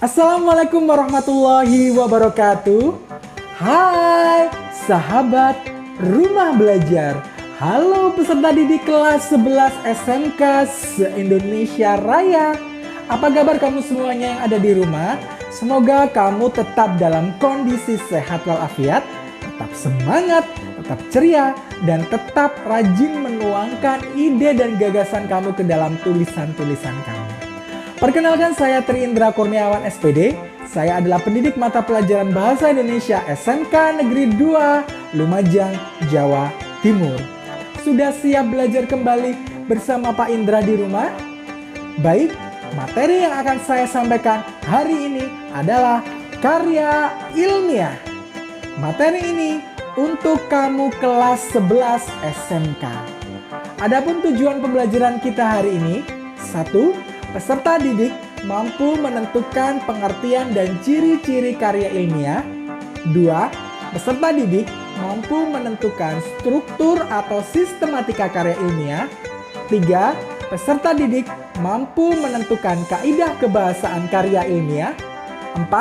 Assalamualaikum warahmatullahi wabarakatuh. Hai sahabat Rumah Belajar. Halo peserta didik kelas 11 SMK se-Indonesia Raya. Apa kabar kamu semuanya yang ada di rumah? Semoga kamu tetap dalam kondisi sehat walafiat, tetap semangat, tetap ceria, dan tetap rajin menuangkan ide dan gagasan kamu ke dalam tulisan-tulisan kamu. Perkenalkan, saya Tri Indra Kurniawan SPD. Saya adalah pendidik mata pelajaran Bahasa Indonesia SMK Negeri 2 Lumajang, Jawa Timur. Sudah siap belajar kembali bersama Pak Indra di rumah? Baik, materi yang akan saya sampaikan hari ini adalah karya ilmiah. Materi ini untuk kamu kelas 11 SMK. Adapun tujuan pembelajaran kita hari ini, 1. Peserta didik mampu menentukan pengertian dan ciri-ciri karya ilmiah. 2. Peserta didik mampu menentukan struktur atau sistematika karya ilmiah. 3. Peserta didik mampu menentukan kaidah kebahasaan karya ilmiah. 4.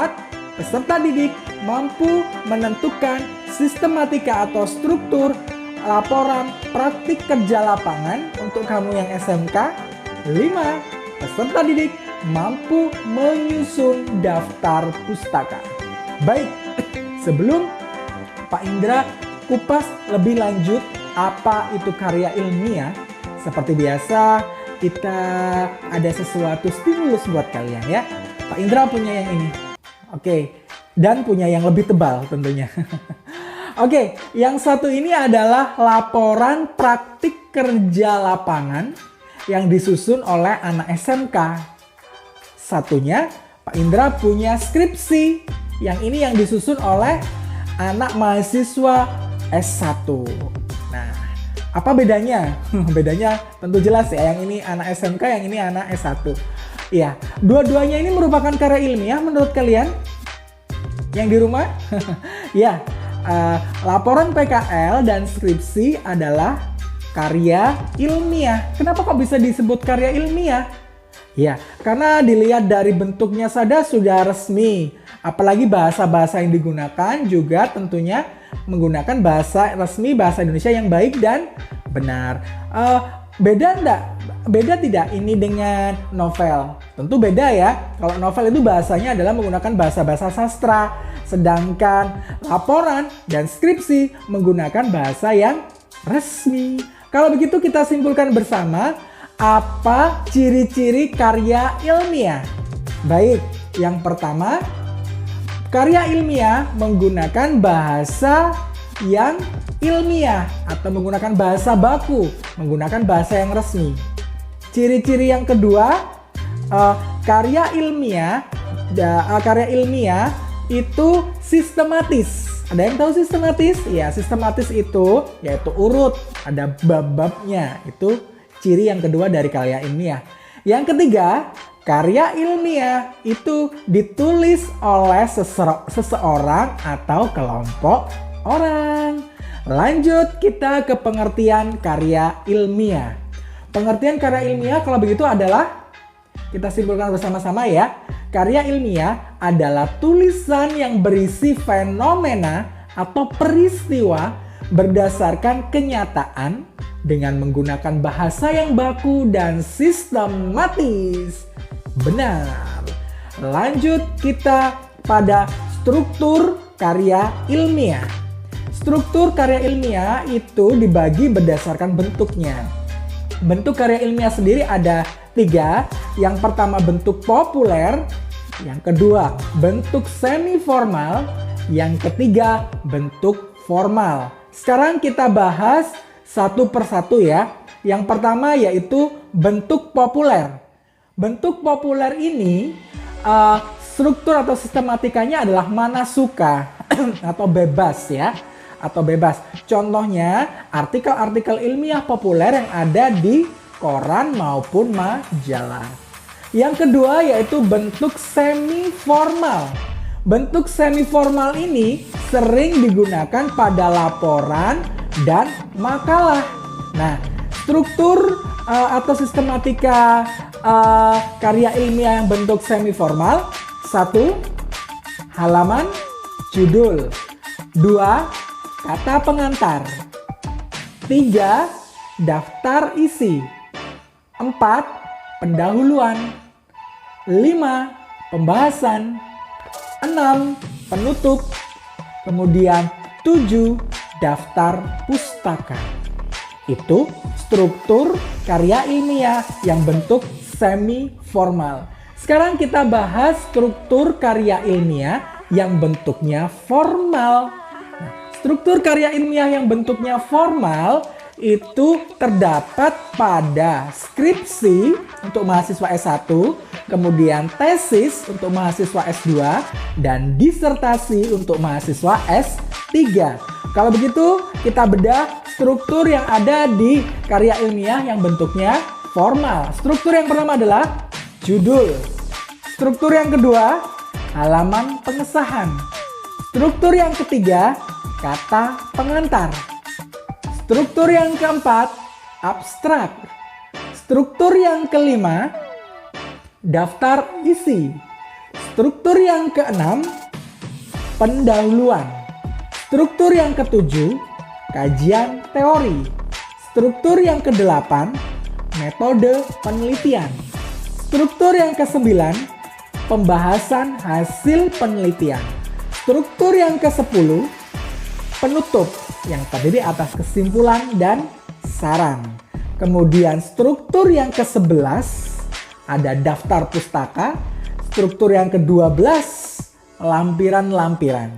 Peserta didik mampu menentukan sistematika atau struktur laporan praktik kerja lapangan untuk kamu yang SMK. 5. Peserta didik mampu menyusun daftar pustaka. Baik, sebelum Pak Indra kupas lebih lanjut apa itu karya ilmiah, seperti biasa kita ada sesuatu stimulus buat kalian ya. Pak Indra punya yang ini. Oke, dan punya yang lebih tebal tentunya. Oke, yang satu ini adalah laporan praktik kerja lapangan yang disusun oleh anak SMK. Satunya Pak Indra punya skripsi. Yang ini yang disusun oleh anak mahasiswa S1. Nah, apa bedanya? Bedanya tentu jelas ya. Yang ini anak SMK, yang ini anak S1. Iya, dua-duanya ini merupakan karya ilmiah menurut kalian? Yang di rumah? Ya, laporan PKL dan skripsi adalah karya ilmiah. Kenapa kok bisa disebut karya ilmiah? Ya, karena dilihat dari bentuknya saja sudah resmi. Apalagi bahasa-bahasa yang digunakan juga tentunya menggunakan bahasa resmi bahasa Indonesia yang baik dan benar. Beda enggak? Beda tidak ini dengan novel? Tentu beda ya. Kalau novel itu bahasanya adalah menggunakan bahasa-bahasa sastra. Sedangkan laporan dan skripsi menggunakan bahasa yang resmi. Kalau begitu kita simpulkan bersama apa ciri-ciri karya ilmiah. Baik, yang pertama, karya ilmiah menggunakan bahasa yang ilmiah atau menggunakan bahasa baku, menggunakan bahasa yang resmi. Ciri-ciri yang kedua, karya ilmiah itu sistematis. Ada yang tahu sistematis? Ya, sistematis itu yaitu urut, ada bab-babnya. Itu ciri yang kedua dari karya ilmiah. Yang ketiga, karya ilmiah itu ditulis oleh seseorang atau kelompok orang. Lanjut kita ke pengertian karya ilmiah. Pengertian karya ilmiah kalau begitu adalah, kita simpulkan bersama-sama ya. Karya ilmiah adalah tulisan yang berisi fenomena atau peristiwa berdasarkan kenyataan dengan menggunakan bahasa yang baku dan sistematis. Benar. Lanjut kita pada struktur karya ilmiah. Struktur karya ilmiah itu dibagi berdasarkan bentuknya. Bentuk karya ilmiah sendiri ada 3. Yang pertama bentuk populer, yang kedua bentuk semi formal, yang ketiga bentuk formal. Sekarang kita bahas satu persatu ya. Yang pertama yaitu bentuk populer. Bentuk populer ini struktur atau sistematikanya adalah mana suka atau bebas ya. Atau bebas. Contohnya artikel-artikel ilmiah populer yang ada di koran maupun majalah. Yang kedua yaitu bentuk semi formal. Bentuk semi formal ini sering digunakan pada laporan dan makalah. Nah, struktur atau sistematika karya ilmiah yang bentuk semi formal 1. Halaman judul. 2. Kata pengantar. 3. Daftar isi. 4. Pendahuluan. 5. Pembahasan. 6. Penutup. Kemudian 7. Daftar pustaka. Itu struktur karya ilmiah yang bentuk semi formal. Sekarang kita bahas struktur karya ilmiah yang bentuknya formal. Nah, struktur karya ilmiah yang bentuknya formal itu terdapat pada skripsi untuk mahasiswa S1, kemudian tesis untuk mahasiswa S2, dan disertasi untuk mahasiswa S3. Kalau begitu, kita bedah struktur yang ada di karya ilmiah yang bentuknya formal. Struktur yang pertama adalah judul. Struktur yang kedua, halaman pengesahan. Struktur yang ketiga, kata pengantar. Struktur yang keempat, abstrak. Struktur yang kelima, daftar isi. Struktur yang keenam, pendahuluan. Struktur yang ketujuh, kajian teori. Struktur yang kedelapan, metode penelitian. Struktur yang kesembilan, pembahasan hasil penelitian. Struktur yang ke-10, penutup yang terdiri atas kesimpulan dan saran. Kemudian struktur yang ke-11 ada daftar pustaka. Struktur yang ke-12 lampiran-lampiran.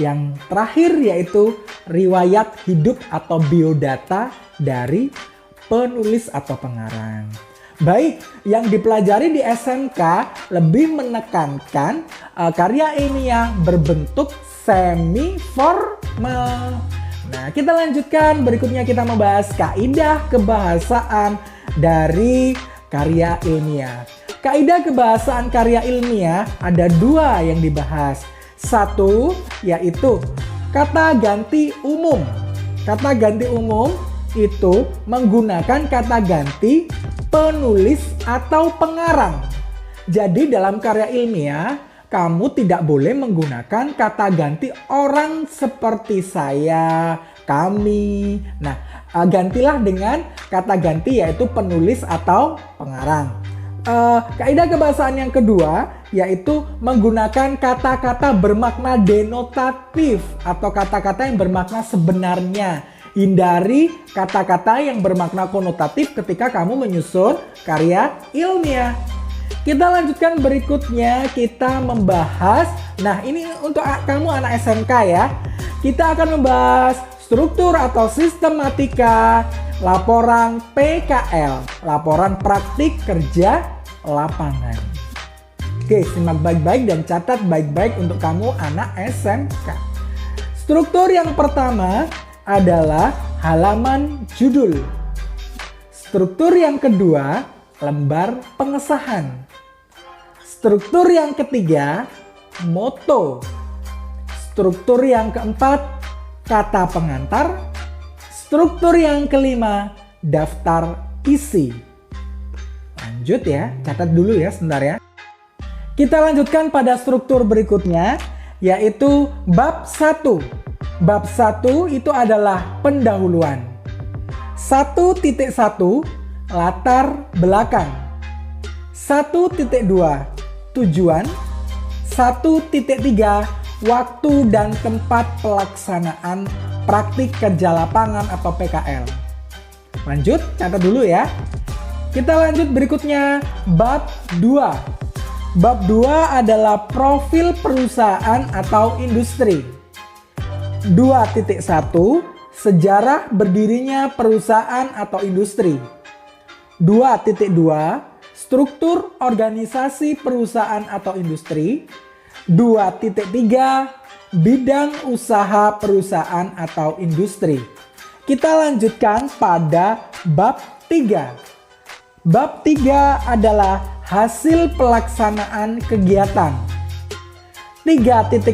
Yang terakhir yaitu riwayat hidup atau biodata dari penulis atau pengarang. Baik, yang dipelajari di SMK lebih menekankan karya ilmiah berbentuk semi formal. Nah, kita lanjutkan. Berikutnya kita membahas kaidah kebahasaan dari karya ilmiah. Kaidah kebahasaan karya ilmiah ada dua yang dibahas. Satu, yaitu kata ganti umum. Kata ganti umum itu menggunakan kata ganti penulis atau pengarang. Jadi dalam karya ilmiah, kamu tidak boleh menggunakan kata ganti orang seperti saya, kami. Nah, gantilah dengan kata ganti yaitu penulis atau pengarang. Kaidah kebahasaan yang kedua yaitu menggunakan kata-kata bermakna denotatif atau kata-kata yang bermakna sebenarnya. Hindari kata-kata yang bermakna konotatif ketika kamu menyusun karya ilmiah. Kita lanjutkan berikutnya, kita membahas, nah ini untuk kamu anak SMK ya. Kita akan membahas struktur atau sistematika laporan PKL, laporan praktik kerja lapangan. Oke, simak baik-baik dan catat baik-baik untuk kamu anak SMK. Struktur yang pertama adalah halaman judul. Struktur yang kedua, lembar pengesahan. Struktur yang ketiga, moto. Struktur yang keempat, kata pengantar. Struktur yang kelima, daftar isi. Lanjut ya, catat dulu ya sebentar ya. Kita lanjutkan pada struktur berikutnya, yaitu bab 1. Bab 1 itu adalah pendahuluan. 1.1 latar belakang. 1.2 tujuan. 1.3 waktu dan tempat pelaksanaan praktik kerja lapangan atau PKL. Lanjut, catat dulu ya. Kita lanjut berikutnya, bab 2. Bab 2 adalah profil perusahaan atau industri. 2.1 sejarah berdirinya perusahaan atau industri. 2.2 struktur organisasi perusahaan atau industri. 2.3 bidang usaha perusahaan atau industri. Kita lanjutkan pada bab 3. Bab 3 adalah hasil pelaksanaan kegiatan. 3.1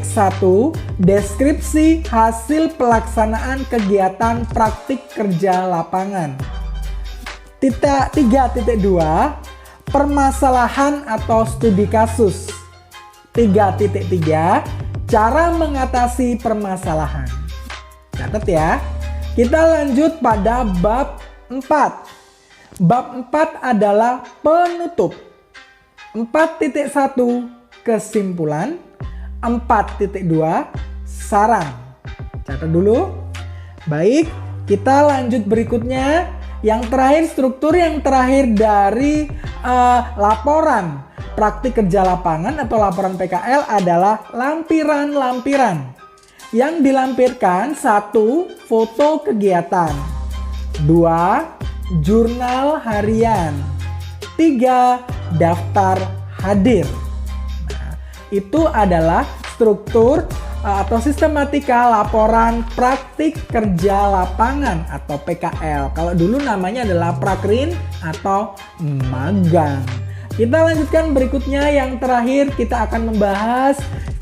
deskripsi hasil pelaksanaan kegiatan praktik kerja lapangan. 3.2 permasalahan atau studi kasus. 3.3 Cara mengatasi permasalahan. Catat ya. Kita lanjut pada bab 4. Bab 4 adalah penutup. 4.1 kesimpulan. 4.2 saran. Catat dulu. Baik, kita lanjut berikutnya. Yang terakhir, struktur yang terakhir dari laporan praktik kerja lapangan atau laporan PKL adalah lampiran-lampiran. Yang dilampirkan 1. Foto kegiatan, 2. Jurnal harian, 3. Daftar hadir. Nah, itu adalah struktur atau sistematika laporan praktik kerja lapangan atau PKL. Kalau dulu namanya adalah prakrin atau magang. Kita lanjutkan berikutnya, yang terakhir kita akan membahas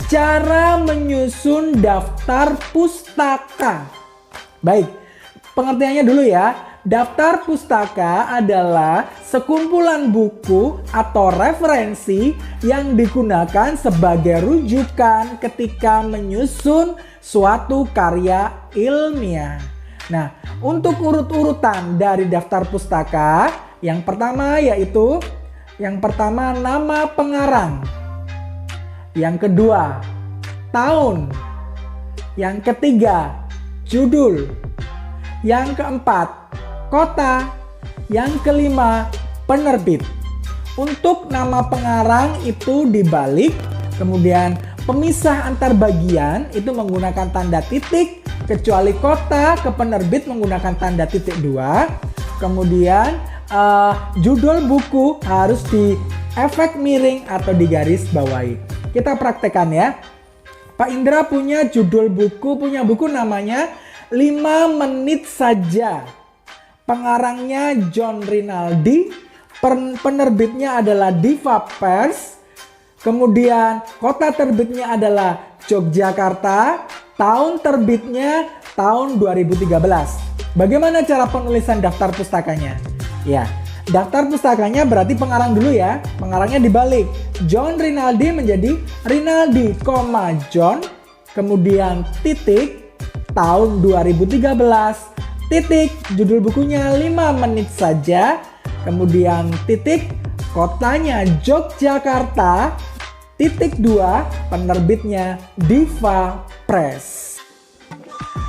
cara menyusun daftar pustaka. Baik, pengertiannya dulu ya. Daftar pustaka adalah sekumpulan buku atau referensi yang digunakan sebagai rujukan ketika menyusun suatu karya ilmiah. Nah, untuk urut-urutan dari daftar pustaka, yang pertama yaitu nama pengarang. Yang kedua, tahun. Yang ketiga, judul. Yang keempat, kota. Yang kelima, penerbit. Untuk nama pengarang itu dibalik, kemudian pemisah antar bagian itu menggunakan tanda titik, kecuali kota ke penerbit menggunakan tanda titik 2. Kemudian judul buku harus di efek miring atau digaris bawahi. Kita praktekkan ya. Pak Indra punya judul buku, punya buku namanya 5 menit saja. Pengarangnya John Rinaldi, penerbitnya adalah Diva Pers, kemudian kota terbitnya adalah Yogyakarta, tahun terbitnya tahun 2013. Bagaimana cara penulisan daftar pustakanya? Ya, daftar pustakanya berarti pengarang dulu ya. Pengarangnya dibalik. John Rinaldi menjadi Rinaldi, John, kemudian titik, tahun 2013. Titik, judul bukunya 5 menit saja. Kemudian titik, kotanya Yogyakarta. Titik 2, penerbitnya Diva Press.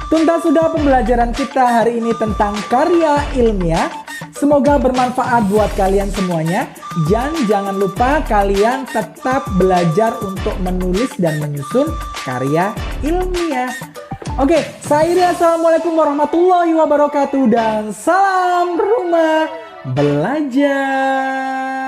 Tuntas sudah pembelajaran kita hari ini tentang karya ilmiah. Semoga bermanfaat buat kalian semuanya. Dan jangan lupa kalian tetap belajar untuk menulis dan menyusun karya ilmiah. Oke, saya Iri, assalamualaikum warahmatullahi wabarakatuh dan salam rumah belajar.